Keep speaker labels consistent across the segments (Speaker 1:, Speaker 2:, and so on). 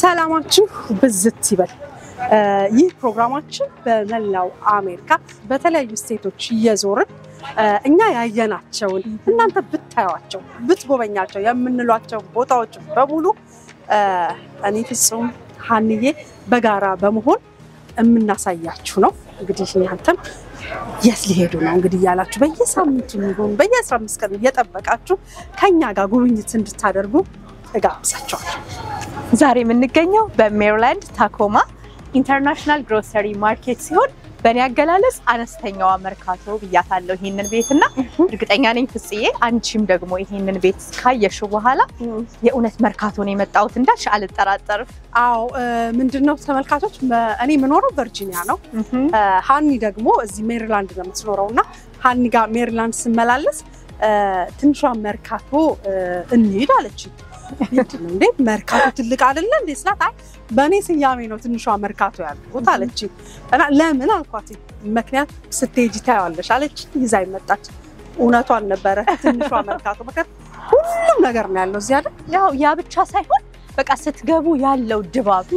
Speaker 1: ሰላማችሁ ብዝት ይበል ይህ ፕሮግራማችን በመላው አሜሪካ በተለያዩ ስቴቶች እየዞርን እኛ ያየናቸው እናንተ ብታዩዋቸው ብትጎበኛቸው የምንሏቸው ቦታዎች በሙሉ እኔ ፍጹም ሀንዬ በጋራ በመሆን የምናሳያችሁ ነው እንግዲህ እናንተም የት ሊሄዱ ነው እንግዲህ ያላችሁ በየሳምንቱ ይሁን በየ15 ቀን እየጠበቃችሁ ከኛ ጋር ጉብኝት እንድታደርጉ እጋብዛችኋለሁ።
Speaker 2: ዛሬ የምንገኘው በሜሪላንድ ታኮማ ኢንተርናሽናል ግሮሰሪ ማርኬት ሲሆን በእኔ አገላለጽ አነስተኛዋ መርካቶ ብያታለሁ ይሄንን ቤትና እርግጠኛ ነኝ ፍጽዬ አንቺም ደግሞ ይሄንን ቤት ካየሽው በኋላ የኡነት መርካቶ ነው የመጣሁት እንዳልሽ አልጠራጠርም።
Speaker 1: አዎ ምንድነው ተመልካቾች እኔ የምኖረው ቨርጂኒያ ነው ሃኒ ደግሞ እዚህ ሜሪላንድ ነው የምትኖረውና ሃኒ ጋር ሜሪላንድ ስመላለስ ትንሿ መርካቶ እንሂድ አለች። ምንድነው እንዴ መርካቶ ትልቅ አይደለ እንዴ ስላት አይ በኔ ስያሜ ነው ትንሿ መርካቶ ያልኩት አለች እና ለምን አልኳት ምክንያት ስትሄጂ ታያለሽ አለች ይዛይ መጣች ኡነቷን ነበረ ትንሿ መርካቶ ማለት ሁሉም ነገር ነው ያለው እዚህ አይደል
Speaker 2: ያው ያ ብቻ ሳይሆን በቃ ስትገቡ ያለው ድባብ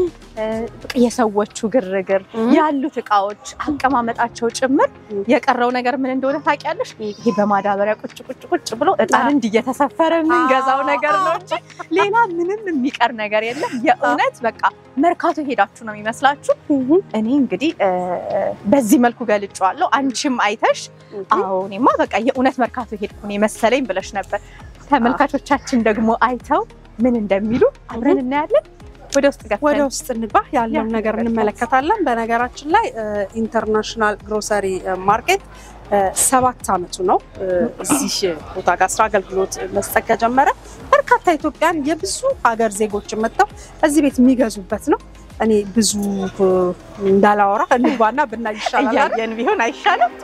Speaker 2: የሰዎቹ ግርግር ያሉት እቃዎች አቀማመጣቸው ጭምር የቀረው ነገር ምን እንደሆነ ታውቂያለሽ ይሄ በማዳበሪያ ቁጭ ብሎ እጣን እንዲየተሰፈረ ምን ገዛው ነገር ነው እንጂ ሌላ ምንም የሚቀር ነገር የለም የኡነት በቃ መርካቶ ሄዳችሁ ነው የሚመስላችሁ እኔ እንግዲህ በዚህ መልኩ ገልጫለሁ አንቺም አይተሽ አዎ እኔማ በቃ የኡነት መርካቶ ሄድኩ ነው መሰለኝ ብለሽ ነበር ተመልካቾቻችን ደግሞ አይተው ምን እንደሚሉ አብረን እናያለን ወደ ውስጥ እንግባ ያለው ነገር እንመለከታለን በነገራችን ላይ ኢንተርናሽናል ግሮሰሪ ማርኬት 7 አመቱ ነው እዚህ ቦታ ጋር ስራ አገልግሎት መስጠት ከጀመረ በርካታ ኢትዮጵያን የብዙ ሀገር ዜጎች መጥተው እዚህ ቤት የሚገዙበት ነው እኔ ብዙ እንዳላወራ እንግባና ብናይ ይሻላል ያየን ቢሆን አይሻልም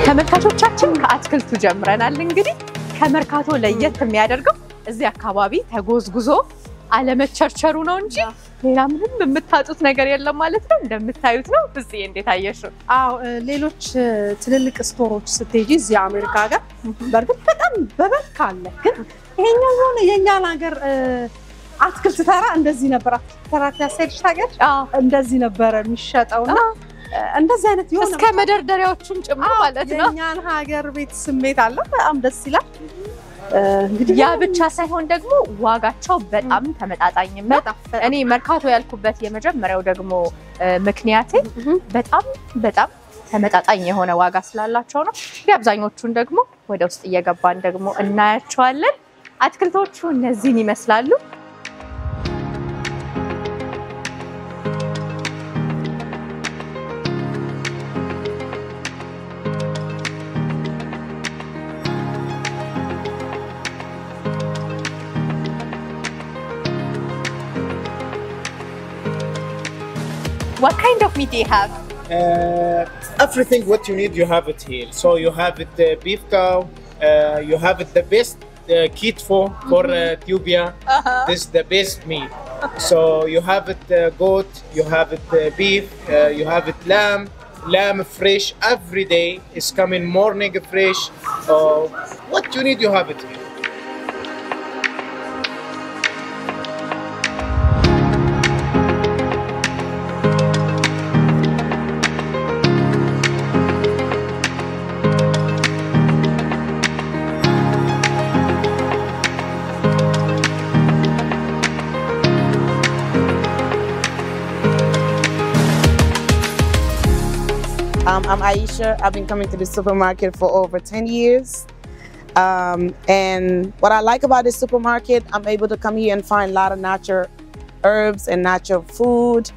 Speaker 2: ተመልካቾቻችን ከአትክልቱ ጀምረናል እንግዲህ ከመርካቶ ለየት የሚያደርገው እዚህ አካባቢ ተጎዝጉዞ አለመቸርቸሩ ነው እንጂ ሌላ ምንም የምታጡት ነገር የለም ማለት ነው እንደምታዩት ነው ፍጽዬ እንዴት አየሽው
Speaker 1: አዎ ሌሎች ትልልቅ ስቶሮች ስትሄጂ እዚህ አሜሪካ ጋር በርግጥ በጣም በበርካ አለ ግን ይሄኛው የሆነ የኛን ሀገር አትክልት ተራ እንደዚህ ነበር ተራ ያሰድሽ ታውቂያለሽ እንደዚህ ነበር የሚሸጠውና እንደዚህ አይነት ይሆነ
Speaker 2: እስከ መደርደሪያዎቹም ጭምር ማለት ነው
Speaker 1: የኛን ሀገር ቤት ስሜት አለ በጣም ደስ ይላል
Speaker 2: እንግዲህ ያ ብቻ ሳይሆን ደግሞ ዋጋቸው በጣም ተመጣጣኝ ነው እኔ መርካቶ ያልኩበት የመጀመሪያው ደግሞ ምክንያቴ በጣም ተመጣጣኝ የሆነ ዋጋ ስላላቸው ነው የአብዛኞቹን ደግሞ ወደ ውስጥ እየገባን ደግሞ እናያቸዋለን አትክልቶቹ እነዚህን ይመስላሉ What kind of meat do you have?
Speaker 3: Everything what you need, you have it here. So you have it beef cow, you have it the best keto for Ethiopia. This is the best meat. So you have it goat, you have it beef, you have it lamb fresh every day. It's coming morning fresh. What you need, you have it here.
Speaker 4: I'm Aisha. I've been coming to this supermarket for over 10 years. And what I like about this supermarket, I'm able to come here and find a lot of natural herbs and natural food.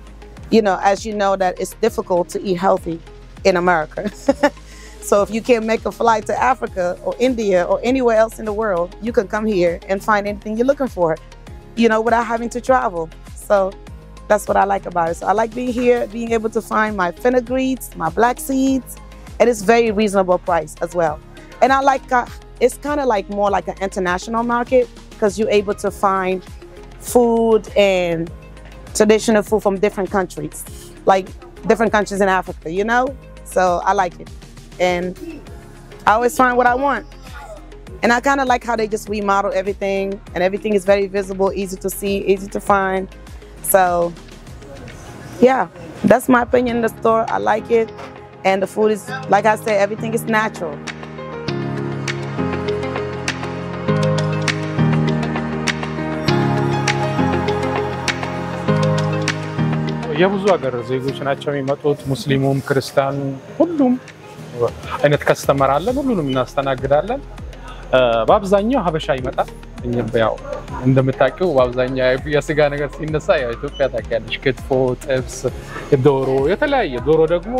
Speaker 4: You know, as you know that it's difficult to eat healthy in America. So if you can't make a flight to Africa or India or anywhere else in the world, you can come here and find anything you're looking for, you know, without having to travel. So That's what I like about it. So I like being here, being able to find my fenugreeks, my black seeds, and it's very reasonable price as well. And I like, it's kind of like more like an international market because you're able to find food and traditional food from different countries, like different countries in Africa, you know? So I like it. And I always find what I want. And I kind of like how they just remodel everything, and everything is very visible, easy to see, easy to find. So, yeah, that's my opinion in the store. I like it. And the food is, like I said, everything is natural.
Speaker 5: የብዙ ሀገር ዜጎች ናቸው የሚመጡት ሙስሊሙም ክርስቲያኑ ሁሉም አይነት ከስተመር አለን ሁሉንም እናስተናግዳለን በአብዛኛው ሀበሻ ይመጣል እኛም ያው እንደምታውቁ በአብዛኛው የስጋ ነገር ሲነሳ ያው ኢትዮጵያ ታውቂያለሽ ክትፎ ጥብስ ዶሮ የተለያየ ዶሮ ደግሞ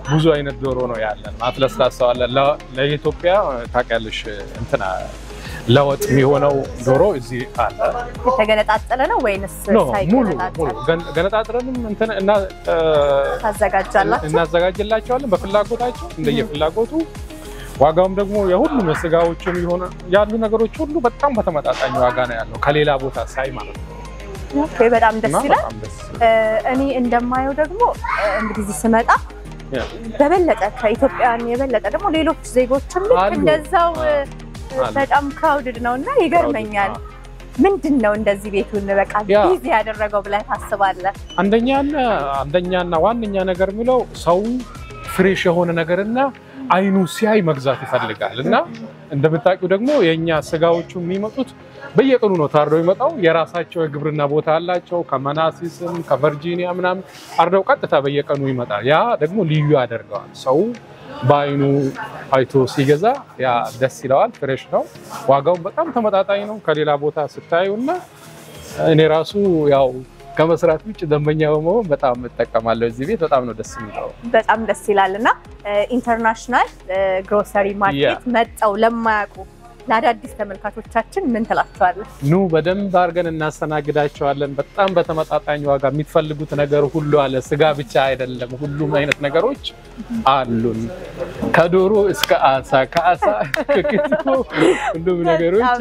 Speaker 5: ብዙ አይነት ዶሮ ነው ያለን ማትለስላሳው አለ ለኢትዮጵያ ታውቂያለሽ እንትና ለወጥ የሚሆነው ዶሮ እዚህ አለ
Speaker 2: ተገነጣጠለ ነው ወይንስ ሳይገነጣጠለ
Speaker 5: ገነጣጥረንም እንትን እና
Speaker 2: ታዘጋጃላችሁ
Speaker 5: እናዘጋጅላቸዋለን በፍላጎታቸው እንደየፍላጎቱ ዋጋውም ደግሞ የሁሉም የስጋዎችም ይሆነ ያሉ ነገሮች ሁሉ በጣም በተመጣጣኝ ዋጋ ነው ያለው ከሌላ ቦታ ሳይ ማለት ነው
Speaker 2: ኦኬ በጣም ደስ ይላል እኔ እንደማየው ደግሞ እንግዲህ ስመጣ በበለጠ ከኢትዮጵያን የበለጠ ደግሞ ሌሎች ዜጎችም እንደዛው በጣም ክራውድድ ነውና ይገርመኛል ምንድነው እንደዚህ ቤቱን በቃ ቢዚ ያደረገው ብለህ ታስባለህ አንደኛና ዋንኛ ነገር የሚለው ሰው ፍሬሽ የሆነ ነገርና አይኑ ሲያይ መግዛት ይፈልጋልና እንደምታውቁ ደግሞ የኛ ስጋዎቹ የሚመጡት በየቀኑ ነው ታርደው ይመጣው የራሳቸው የግብርና ቦታ አላቸው ከመናሲስም ከቨርጂኒያ ምናም አርደው ቀጥታ በየቀኑ ይመጣል ያ ደግሞ ልዩ ያደርጋል ሰው ባይኑ አይቶ ሲገዛ ያ ደስ ይላል ፍሬሽ ነው ዋጋው በጣም ተመጣጣኝ ነው ከሌላ ቦታ ስታዩና እኔ ራሱ ያው ከመስራት ውጭ ደንበኛ በመሆን በጣም ተጠቀማለሁ እዚህ ቤት በጣም ነው ደስ የሚለው በጣም ደስ ይላልና ኢንተርናሽናል ግሮሰሪ ማርኬት መጣው ለማያውቁ ለአዳዲስ ተመልካቾቻችን ምን ትላችኋለህ ኑ በደንብ አርገን እናስተናግዳቸዋለን በጣም በተመጣጣኝ ዋጋ የሚፈልጉት ነገር ሁሉ አለ ስጋ ብቻ አይደለም ሁሉም አይነት ነገሮች አሉን ከዶሮ እስከ አሳ ከአሳ ከክትፎ ሁሉም ነገሮች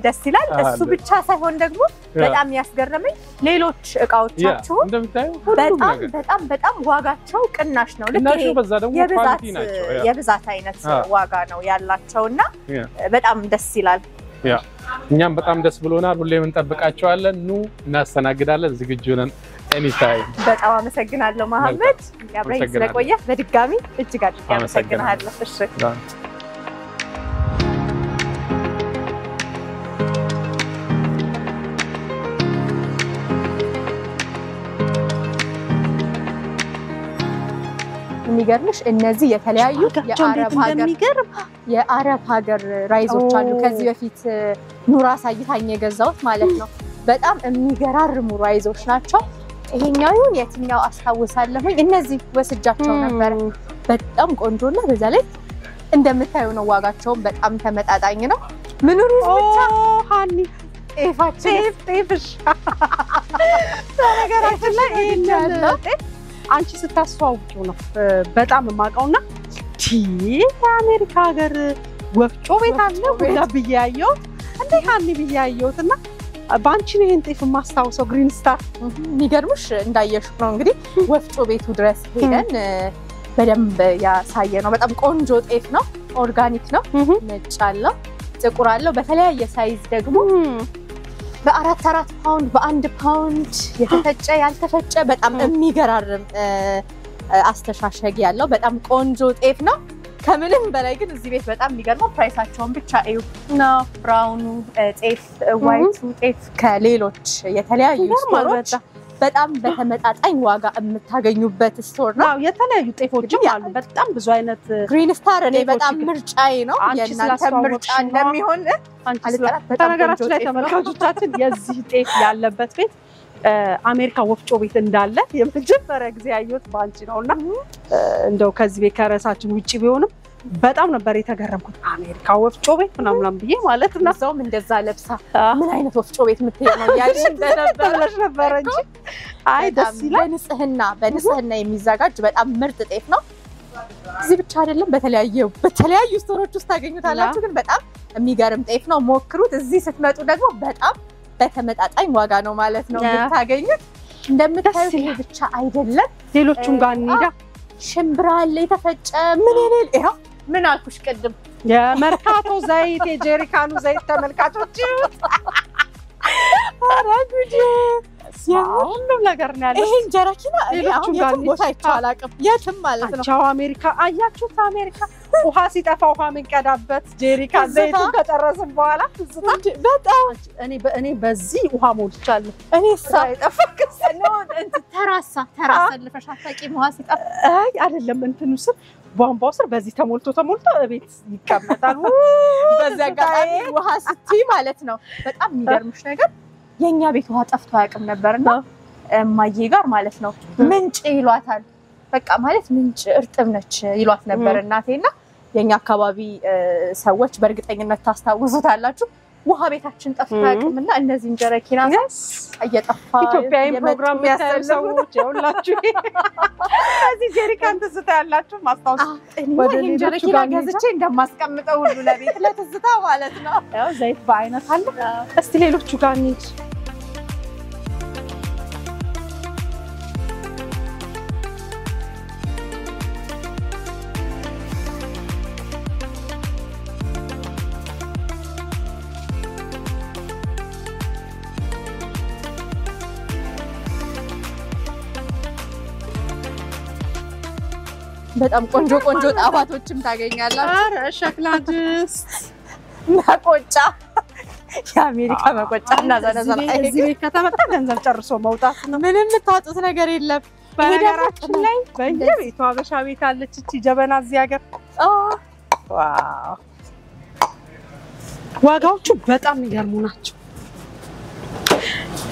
Speaker 2: ደስ ይላል እሱ ብቻ ሳይሆን ደግሞ በጣም ያስገረመኝ ሌሎች እቃዎቻቸው በጣም ዋጋቸው ቅናሽ ነው ልክ በዛ ደግሞ ኳሊቲ ናቸው የብዛት አይነት ዋጋ ነው ያላቸውና በጣም ደስ ይላል ያ እኛም በጣም ደስ ብሎናል ሁሌም እንጠብቃቸዋለን ኑ እናስተናግዳለን ዝግጁ ነን ኤኒታይም በጣም አመሰግናለሁ መሐመድ ያብራኝ ስለቆየ በድጋሚ እጅግ አድርጌ አመሰግናለሁ እሺ የሚገርምሽ እነዚህ የተለያዩ የአረብ ሀገር ራይዞች አሉ ከዚህ በፊት ኑራ ሳይታኝ የገዛውት ማለት ነው በጣም የሚገራርሙ ራይዞች ናቸው ይሄኛው የትኛው አስታውሳለሁኝ እነዚህ ወስጃቸው ነበር በጣም ቆንጆና በዛ ላይ እንደምታዩ ነው ዋጋቸው በጣም ተመጣጣኝ ነው ምን ሩዝ ብቻ ሃኒ ጤፍሽ ነገራችን ላይ ይሄኛው አንቺ ስታስተዋውቂው ነው በጣም ማቀውና የአሜሪካ ሀገር ወፍጮ ቤት አለ ወላ ብያየው እንዴ ሃኒ ብያየውትና ባንቺ ነው ይሄን ጤፍ ማስተዋወሰው ግሪን ስታር የሚገርምሽ እንዳየሽ ነው እንግዲህ ወፍጮ ቤቱ ድረስ ሄደን በደንብ ያሳየ ነው በጣም ቆንጆ ጤፍ ነው ኦርጋኒክ ነው ነጭ አለው ጥቁር አለው በተለያየ ሳይዝ ደግሞ በ4 ፓውንድ በ1 ፓውንድ የተፈጨ ያልተፈጨ በጣም የሚገራርም አስተሻሸግ ያለው በጣም ቆንጆ ጤፍ ነው ከምንም በላይ ግን እዚህ ቤት በጣም የሚገርመው ፕራይሳቸውን ብቻ እዩ ነው ብራውኑ ጤፍ ዋይቱ ጤፍ ከሌሎች የተለያዩ ስቶሮች በጣም በተመጣጣኝ ዋጋ የምታገኙበት ስቶር ነው የተለያዩ ጤፎችም አሉ በጣም ብዙ አይነት ግሪን ስታር እኔ በጣም ምርጫዬ ነው የናንተ ምርጫ እንደሚሆን ተነገራችሁ ላይ ተመልካቾቻችን የዚህ ጤፍ ያለበት ቤት አሜሪካ ወፍጮ ቤት እንዳለ የመጀመሪያ ጊዜ ያየሁት ባንቺ ነውና እንደው ከዚህ ቤት ከራሳችን ውጪ ቢሆንም በጣም ነበር የተገረምኩት አሜሪካ ወፍጮ ቤት ምናምን ብዬ ማለት ነው እዛውም እንደዛ ለብሳ ምን አይነት ወፍጮ ቤት ምትሄድ ነው ያልሽ እንደነበረሽ ነበር እንጂ
Speaker 1: አይ ደስ ይላል።
Speaker 2: በንጽህና የሚዘጋጅ በጣም ምርጥ ጤፍ ነው። እዚህ ብቻ አይደለም በተለያዩ ስቶሮች ውስጥ ታገኙታላችሁ። ግን በጣም የሚገርም ጤፍ ነው። ሞክሩት። እዚህ ስትመጡ ደግሞ በጣም በተመጣጣኝ ዋጋ ነው ማለት ነው የምታገኙት። እንደምታዩት ይሄ ብቻ አይደለም፣ ሌሎቹም ጋር እንሂዳ። ሽምብራ አለ የተፈጨ ይሄው ምን አልኩሽ ቅድም
Speaker 1: የመርካቶ ዘይት የጀሪካኑ ዘይት ተመልካቾች አራጉጂ ሁሉም ነገር ነው ያለው።
Speaker 2: ይሄን ጀሪካና አሁን የትም ቦታ አይቻላቅም የትም ማለት ነው።
Speaker 1: አቻው አሜሪካ አያችሁት? አሜሪካ ውሃ ሲጠፋ ውሃ የምንቀዳበት ጀሪካን ዘይት ከጨረስን በኋላ
Speaker 2: በጣም
Speaker 1: እኔ በዚህ ውሃ ሞልቻለሁ።
Speaker 2: እኔ ሳይጠፋክስ ነው ተራሳ ልፈሻ ታቂም ውሃ ሲጠፋ
Speaker 1: አይ አይደለም እንትኑ ስር ቧንቧው ስር በዚህ ተሞልቶ እቤት ይቀመጣል።
Speaker 2: በዛ ጋር ውሃ ስትይ ማለት ነው። በጣም የሚገርምሽ ነገር የኛ ቤት ውሃ ጠፍቶ አያውቅም ነበርና እማዬ ጋር ማለት ነው ምንጭ ይሏታል። በቃ ማለት ምንጭ እርጥብ ነች ይሏት ነበር እናቴና የኛ አካባቢ ሰዎች በእርግጠኝነት ታስታውሱታላችሁ። ውሃ ቤታችን ጠፍቶ አያውቅምና እነዚህ ጀሪካና እየጠፋ
Speaker 1: ኢትዮጵያዊ ፕሮግራም የሚያሰብሰውት ይኸውላችሁ እዚህ ጀሪካን ትዝታ ያላችሁ ማስታወስ
Speaker 2: ወደ ጀሪካና ገዝቼ እንደማስቀምጠው ሁሉ ለቤት ለትዝታ ማለት ነው።
Speaker 1: ያው ዘይት በአይነት አለ። እስቲ ሌሎቹ ጋር እንሂድ።
Speaker 2: በጣም ቆንጆ ጣባቶችም ታገኛላችሁ።
Speaker 1: አረ ሸክላ ድስት
Speaker 2: መቆጫ የአሜሪካ መቆጫ እና ዘነዘና
Speaker 1: እዚህ ቤት ከተመጣ ገንዘብ ጨርሶ መውጣት ነው።
Speaker 2: ምንም የምታወጡት ነገር የለም።
Speaker 1: በነገራችን ላይ በየቤቱ አበሻ ቤት አለች እቺ ጀበና እዚህ ሀገር። ዋው ዋጋዎቹ በጣም የሚገርሙ ናቸው።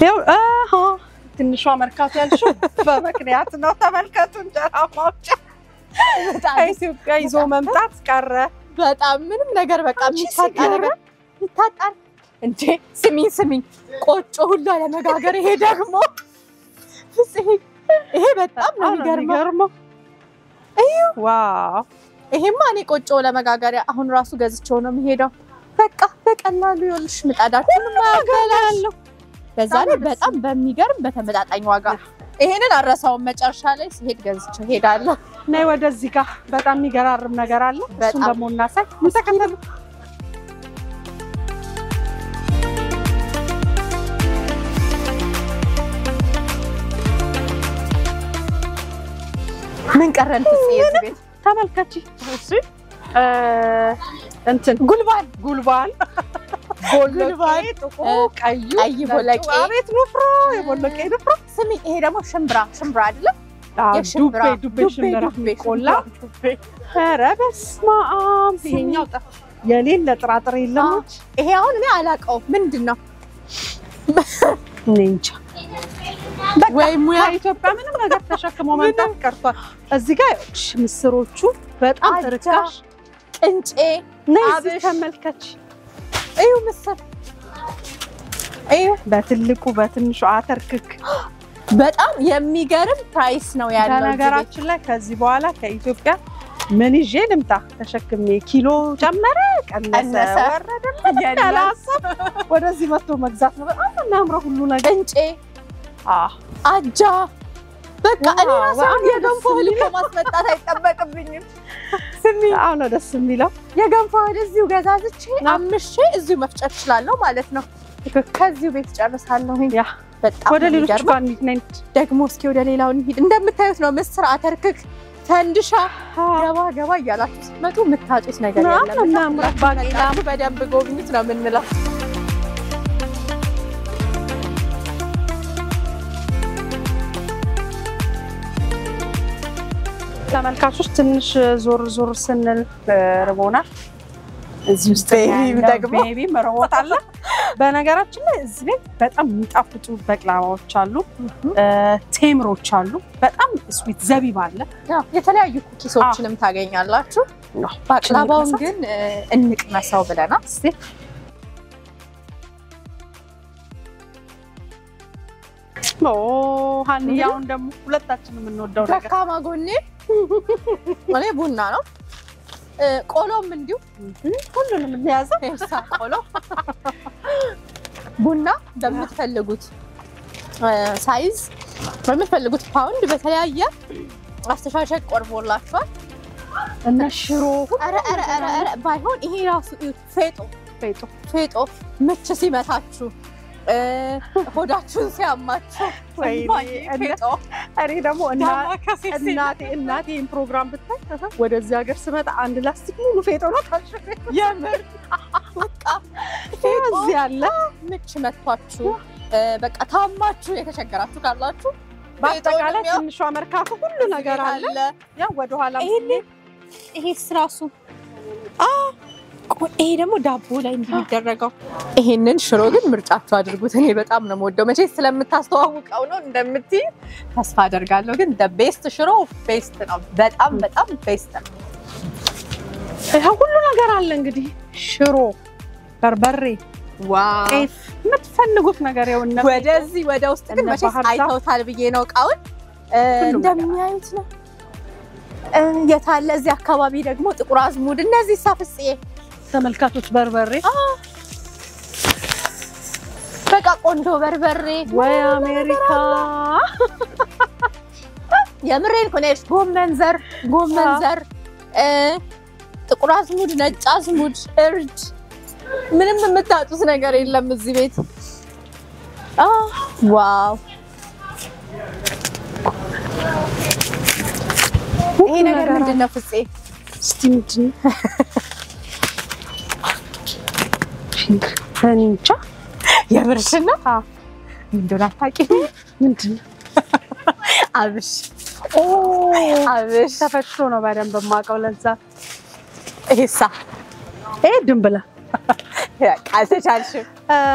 Speaker 1: ይኸው ትንሿ መርካቶ ያልሽው በምክንያት ነው። ተመልከቱ እንጀራ ማውጫ ኢትዮጵያ ይዞ መምጣት ቀረ።
Speaker 2: በጣም ምንም ነገር በቃ የሚታጣ ነገር ይታጣል እንዴ። ስሚኝ ቆጮ ሁሉ ለመጋገር ይሄ ደግሞ ይሄ በጣም ነው የሚገርመው።
Speaker 1: ዋው
Speaker 2: ይሄማ እኔ ቆጮ ለመጋገሪያ አሁን ራሱ ገዝቼው ነው የሚሄደው። በቃ በቀላሉ ይኸውልሽ ምጣዳችንን ማያገላለው። በዛ ላይ በጣም በሚገርም በተመጣጣኝ ዋጋ ይሄንን አረሳውን መጨረሻ ላይ ሲሄድ ገዝቼው ሄዳለሁ።
Speaker 1: ነይ ወደዚህ ጋር በጣም የሚገራርም ነገር አለ። እሱን ደግሞ እናሳይ። ተከተሉ።
Speaker 2: ምን ቀረን? እዚህ ቤት
Speaker 1: ተመልከቺ። እሺ እንትን ጉልባን ቦሎቄ ጥቁሩ ቀይ ቦሎቄ አቤት ንፍሮ የቦሎቄ ንፍሮ።
Speaker 2: ስሚ ይሄ ደግሞ ሽምብራ አይደለም?
Speaker 1: ዱቤ ሽምብራ ቆላ። ኧረ በስመ አብ ይሄኛው የሌለ ጥራጥሬ የለም።
Speaker 2: ይሄ አሁን እኔ አላውቀውም ምንድን ነው
Speaker 1: እንጃ። ወይ ሙያ ኢትዮጵያ ምንም ነገር ተሸክሞ መምጣት ቀርቷል። እዚህ ጋር ምስሮቹ በጣም ርካሽ
Speaker 2: ቅንጬ
Speaker 1: አብሽ ተመልከች።
Speaker 2: እዩ ምስር እዩ
Speaker 1: በትልቁ በትንሹ አተርክክ
Speaker 2: በጣም የሚገርም ፕራይስ ነው ያለው።
Speaker 1: ነገራችን ላይ ከዚህ በኋላ ከኢትዮጵያ ምን ይዤ ልምጣ ተሸክሜ ኪሎ ጨመረ ቀነሰ ወረደ ያላሰብ ወደዚህ መጥቶ መግዛት ነው። በጣም የሚያምረው ሁሉ ነገር
Speaker 2: ቅንጬ አጃ በቃ እኔ ራሴ የገንፎ እህል ከማስመጣት አይጠበቅብኝም። ስሚ
Speaker 1: አሁን ደስ የሚለው
Speaker 2: የገንፎ እህል እዚሁ ገዛዝቼ አምሼ እዚሁ መፍጨት እችላለሁ ማለት ነው። ከዚሁ ቤት ጨርሳለሁ።
Speaker 1: ያ በጣም ወደ ሌሎች ጋር እንሂድ
Speaker 2: ደግሞ እስኪ ወደ ሌላው እንሂድ። እንደምታዩት ነው ምስር፣ አተርክክ፣ ፈንድሻ ገባ እያላችሁ ስትመጡ የምታጡት ነገር የለም።
Speaker 1: እናምራት ባቂላ
Speaker 2: በደንብ ጎብኙት ነው የምንለው።
Speaker 1: ተመልካቾች ትንሽ ዞር ስንል ርቦናል። እዚህ ውስጥ ደግሞ ቤቢ መርቦታል። በነገራችን ላይ እዚህ ቤት በጣም የሚጣፍጡ በቅላዋዎች አሉ፣ ቴምሮች አሉ፣ በጣም ስዊት ዘቢብ አለ።
Speaker 2: የተለያዩ ኩኪሶችንም ታገኛላችሁ። ባቅላባውን ግን እንቅመሰው ብለናል። እስቲ
Speaker 1: ሀኒያውን ደግሞ ሁለታችንም የምንወደው ነገር
Speaker 2: ደካማ ጎኔ እኔ ቡና ነው። ቆሎም እንዲሁ
Speaker 1: ሁሉንም እንያዘው።
Speaker 2: እርሳ ቆሎ ቡና በምትፈልጉት ሳይዝ በምትፈልጉት ፓውንድ በተለያየ አስተሻሸግ ቆርቦላችኋል።
Speaker 1: እና ሽሮ
Speaker 2: አረ ባይሆን ይሄ ራሱ ፌጦ ምች ሲመታችሁ ሆዳችሁን ሲያማችሁ
Speaker 1: እኔ ደግሞ እናቴን ፕሮግራም ብታይ ወደዚህ ሀገር ስመጣ አንድ ላስቲክ ሙሉ ፌጦ ነው ታሽፈ
Speaker 2: የምር በቃ ፌጦ ያለ ምች መቷችሁ በቃ ታማችሁ የተቸገራችሁ ካላችሁ
Speaker 1: በአጠቃላይ ትንሿ መርካቶ ሁሉ ነገር አለ። ያው ወደ ኋላ
Speaker 2: ይሄስ ራሱ ይሄ ደግሞ ዳቦ ላይ እንደሚደረገው ይሄንን ሽሮ ግን ምርጫችሁ አድርጉት። እኔ በጣም ነው የምወደው። መቼ ስለምታስተዋውቀው ነው እንደምትይ ተስፋ አደርጋለሁ። ግን ቤስት ሽሮ ቤስት ነው። በጣም ቤስት ነው።
Speaker 1: ይሄ ሁሉ ነገር አለ እንግዲህ ሽሮ፣ በርበሬ፣ ጤፍ የምትፈልጉት ነገር ይኸውና
Speaker 2: ወደዚህ ወደ ውስጥ ግን መቼ አይተውታል ብዬ ነው እቃውን እንደሚያዩት ነው። የታለ እዚህ አካባቢ ደግሞ ጥቁር አዝሙድ እነዚህ ሳፍጽዬ
Speaker 1: ተመልካቾች በርበሬ
Speaker 2: በቃ ቆንጆ በርበሬ
Speaker 1: ወይ አሜሪካ
Speaker 2: የምሬን ኮኔክስ ጎመን ዘር ጥቁር አዝሙድ፣ ነጭ አዝሙድ፣ እርድ ምንም የምታጡት ነገር የለም እዚህ ቤት። ዋው ይሄ ነገር ምንድነው ፍፄ?
Speaker 1: እስቲ ምንድነው? እንጃ
Speaker 2: የብርሽና ምንድነው አታውቂም?
Speaker 1: ምንድነው?
Speaker 2: አብሽ
Speaker 1: ተፈጭቶ ነው በደንብ የማውቀው። ለዛ
Speaker 2: ይሄሳ
Speaker 1: ይሄ ድንብላ
Speaker 2: አልተቻልሽም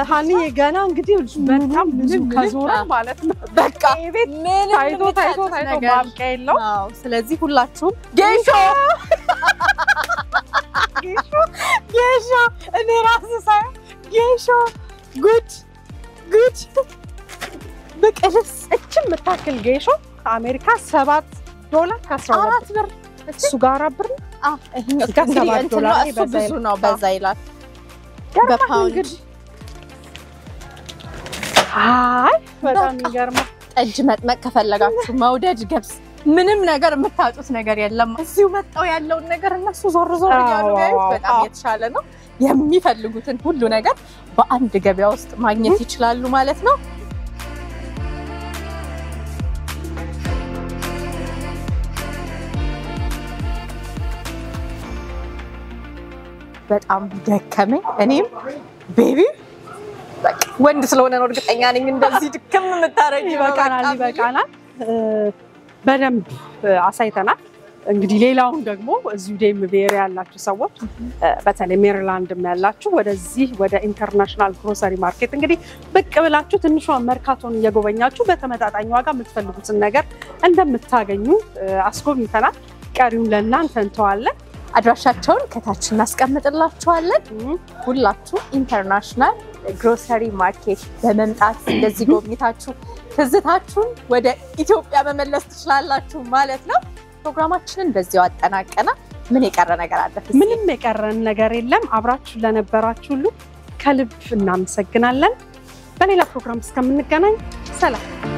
Speaker 1: ሀኒዬ። ገና እንግዲህ በጣም ብዙ ከዞረ ማለት ነው።
Speaker 2: በቃ
Speaker 1: ቤት ታይቶ ማብቂያ የለውም።
Speaker 2: ስለዚህ ሁላችሁም ጌሾ እኔ ራሱ ሳይሆን ጌሾ ጉድ በቅልስ
Speaker 1: እችን የምታክል ጌሾ ከአሜሪካ $7 ከ12 ብር እሱ ጋር ብር
Speaker 2: እሱ ብዙ ነው። በዛ ይላል በፓውንድ።
Speaker 1: አይ በጣም ይገርማል።
Speaker 2: ጠጅ መጥመቅ ከፈለጋችሁ መውደድ ገብስ ምንም ነገር የምታጡት ነገር የለም። እዚሁ መጣው ያለውን ነገር እነሱ ዞር እያሉ ያዩት በጣም የተሻለ ነው። የሚፈልጉትን ሁሉ ነገር በአንድ ገበያ ውስጥ ማግኘት ይችላሉ ማለት ነው። በጣም ደከመኝ። እኔም ቤቢ በቃ ወንድ ስለሆነ ነው እርግጠኛ ነኝ እንደዚህ ድክም የምታረጊ።
Speaker 1: ይበቃናል። በደንብ አሳይተናል። እንግዲህ ሌላውን ደግሞ እዚሁ ዴምቪ ኤሪያ ያላችሁ ሰዎች በተለይ ሜሪላንድም ያላችሁ ወደዚህ ወደ ኢንተርናሽናል ግሮሰሪ ማርኬት እንግዲህ ብቅ ብላችሁ ትንሿን መርካቶን እየጎበኛችሁ በተመጣጣኝ ዋጋ የምትፈልጉትን ነገር እንደምታገኙ አስጎብኝተናል። ቀሪውን ለእናንተ እንተዋለን። አድራሻቸውን ከታች እናስቀምጥላችኋለን። ሁላችሁ ኢንተርናሽናል ግሮሰሪ ማርኬት በመምጣት እንደዚህ ጎብኝታችሁ ትዝታችሁን ወደ ኢትዮጵያ መመለስ ትችላላችሁ ማለት ነው። ፕሮግራማችንን በዚያው አጠናቀና ምን የቀረ ነገር አለ? ምንም የቀረን ነገር የለም። አብራችሁ ለነበራችሁ ሁሉ ከልብ እናመሰግናለን። በሌላ ፕሮግራም እስከምንገናኝ ሰላም።